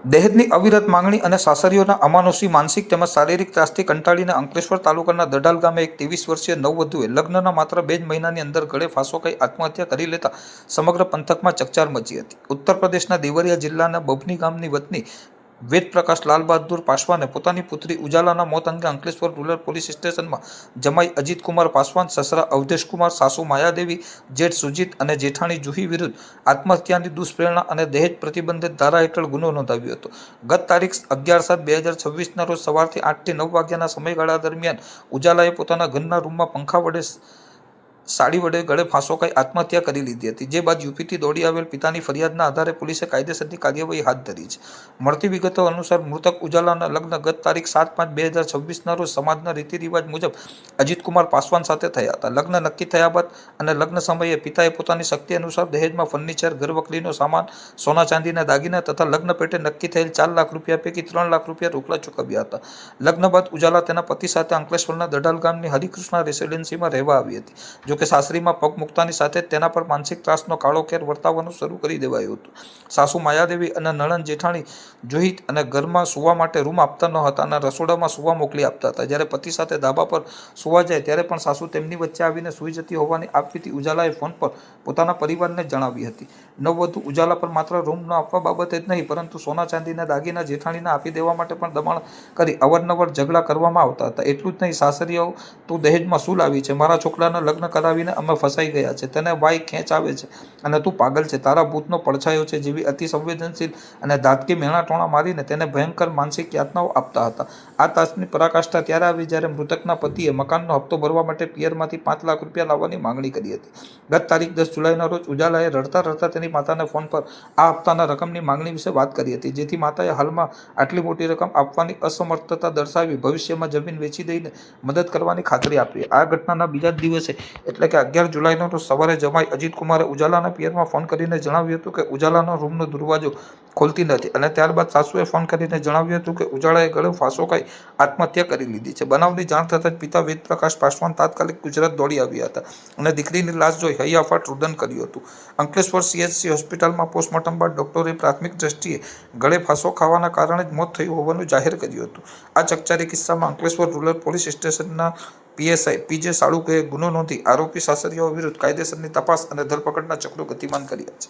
દહેજની અવિરત માંગણી અને સાસરીઓના અમાનુષી માનસિક તેમજ શારીરિક ત્રાસથી કંટાળીને અંકલેશ્વર તાલુકાના દડાલ ગામે એક 23 વર્ષીય નવવધુએ લગ્નના માત્ર 2 જ મહિનાની અંદર ગળે ફાંસો ખાઈ આત્મહત્યા કરી લેતા સમગ્ર પંથકમાં ચકચાર મચી હતી. ઉત્તર પ્રદેશના દેવરિયા જિલ્લાના બભની ગામની વતની વેદ પ્રકાશ લાલ બહાદુર પાસવાને પોતાની પુત્રી ઉજાલાના મોત અંગે અંકલેશ્વર રૂરલ પોલીસ સ્ટેશનમાં જમાઈ અજીત કુમાર પાસવાન, સસરા અવધેશ કુમાર, સાસુ માયાદેવી, જેઠ સુજીત અને જેઠાણી જુહી વિરુદ્ધ આત્મહત્યાની દુષ્પ્રેરણા અને દહેજ પ્રતિબંધિત ધારા હેઠળ ગુનો નોંધાવ્યો હતો. ગત તારીખ 11/7/2026ના રોજ સવારથી 8 થી 9 વાગ્યાના સમયગાળા દરમિયાન ઉજાલાએ પોતાના ઘરના રૂમમાં પંખા વડે સાડી વડે ગળે ફાંસો ખાઈ આત્મહત્યા કરી લીધી હતી. જે બાદ યુપીથી દોડી આવેલ પિતાની ફરિયાદના આધારે પોલીસે કાયદેસરની કાર્યવાહી હાથ ધરી છે. મળતી વિગતો અનુસાર મૃતક ઉજાલાના લગ્ન ગત તારીખ 7/5/2026ના રોજ સમાજના રીતિરિવાજ મુજબ અજીત કુમાર પાસવાન સાથે થયા હતા. લગ્ન નક્કી થયા બાદ અને લગ્ન સમયે પિતાએ પોતાની શક્તિ અનુસાર દહેજમાં ફર્નિચર, ઘરવકરીનો સામાન, સોના ચાંદીના દાગીના તથા લગ્ન પેટે નક્કી થયેલ 4 લાખ રૂપિયા પૈકી 3 લાખ રૂપિયા રોકડા ચૂકવ્યા હતા. લગ્ન બાદ ઉજાલા તેના પતિ સાથે અંકલેશ્વરના દડાલ ગામની હરિકૃષ્ણા રેસિડેન્સીમાં રહેવા આવી હતી. જોકે સાસરીમાં પગ મૂકતાની સાથે તેના પર માનસિક ત્રાસનો કાળો કેર વર્તાવવાનું શરૂ કરી દેવાયું હતું. સાસુ માયાદેવી અને નણંદ જેઠાણી જુહી અને ઘરમાં સુવા માટે રૂમ આપતા ન હતા અને રસોડામાં સુવા મોકલી આપતા હતા. જ્યારે પતિ સાથે ધાબા પર સુવા જાય ત્યારે પણ સાસુ તેમની વચ્ચે આવીને સૂઈ જતી હોવાની આપવીતી ઉજાલાએ ફોન પર પોતાના પરિવારને જણાવી હતી. નવવધુ ઉજાલા પર માત્ર રૂમ ન આપવા બાબતે જ નહીં પરંતુ સોના ચાંદીના દાગીના જેઠાણીને આપી દેવા માટે પણ દબાણ કરી અવારનવાર ઝઘડા કરવામાં આવતા હતા. એટલું જ નહીં, સાસરીઓ તું દહેજમાં શું લાવી છે? મારા છોકરાના લગ્ન કરાવીને અમે ફસાઈ ગયા છે. તને વાય ખેંચ આવે છે અને તું પાગલ છે. તારા ભૂતનો પડછાયો છે જેવી અતિ સંવેદનશીલ અને દાંતકી મેણા ટોણા મારીને તેને ભયંકર માનસિક યાતનાઓ આપતા હતા. આ તાસની પરાકાષ્ઠા ત્યારે આવી જ્યારે મૃતકના પતિએ મકાનનો હપ્તો ભરવા માટે પિયરમાંથી 5 લાખ રૂપિયા લાવવાની માંગણી કરી હતી. ગત તારીખ 10 જુલાઈના રોજ ઉજાલાએ રડતા રડતા તેની માતાને ફોન પર આ હપ્તાના રકમની માંગણી વિશે વાત કરી હતી. જેથી માતાએ હાલમાં આટલી મોટી રકમ આપવાની અસમર્થતા દર્શાવી ભવિષ્યમાં જમીન વેચી દઈને મદદ કરવાની ખાતરી આપી. આ ઘટનાના બીજા જ દિવસે એટલે કે 11 જુલાઈના રોજ સવારે જમાઈ અજીત કુમારે ઉજાલાના પિયરમાં ફોન કરીને જણાવ્યું હતું કે ઉજાલાનો રૂમનો દરવાજો ખોલતી નથી અને ત્યારબાદ સાસુએ ફોન કરીને જણાવ્યું હતું કે ઉજાલાએ ગળે ફાંસો ખાઈ આત્મહત્યા કરી લીધી છે. બનાવની જાણ થતાં જ પિતા વેદ પ્રકાશ પાસવાન તાત્કાલિક ગુજરાત દોડી આવ્યા હતા અને દીકરીની લાશ જોઈ હૈયાફાટ રુદન કર્યું હતું. અંકલેશ્વર CHC હોસ્પિટલમાં પોસ્ટમોર્ટમ બાદ ડોક્ટરોએ પ્રાથમિક દ્રષ્ટિએ ગળે ફાંસો ખાવાના કારણે જ મોત થયું હોવાનું જાહેર કર્યું હતું. આ ચકચારી કિસ્સામાં અંકલેશ્વર રૂરલ પોલીસ સ્ટેશનના PSI PJ સાળુકેએ ગુનો નોંધી આરોપી સાસરીઓ વિરુદ્ધ કાયદેસરની તપાસ અને ધરપકડના ચક્રો ગતિમાન કર્યા છે.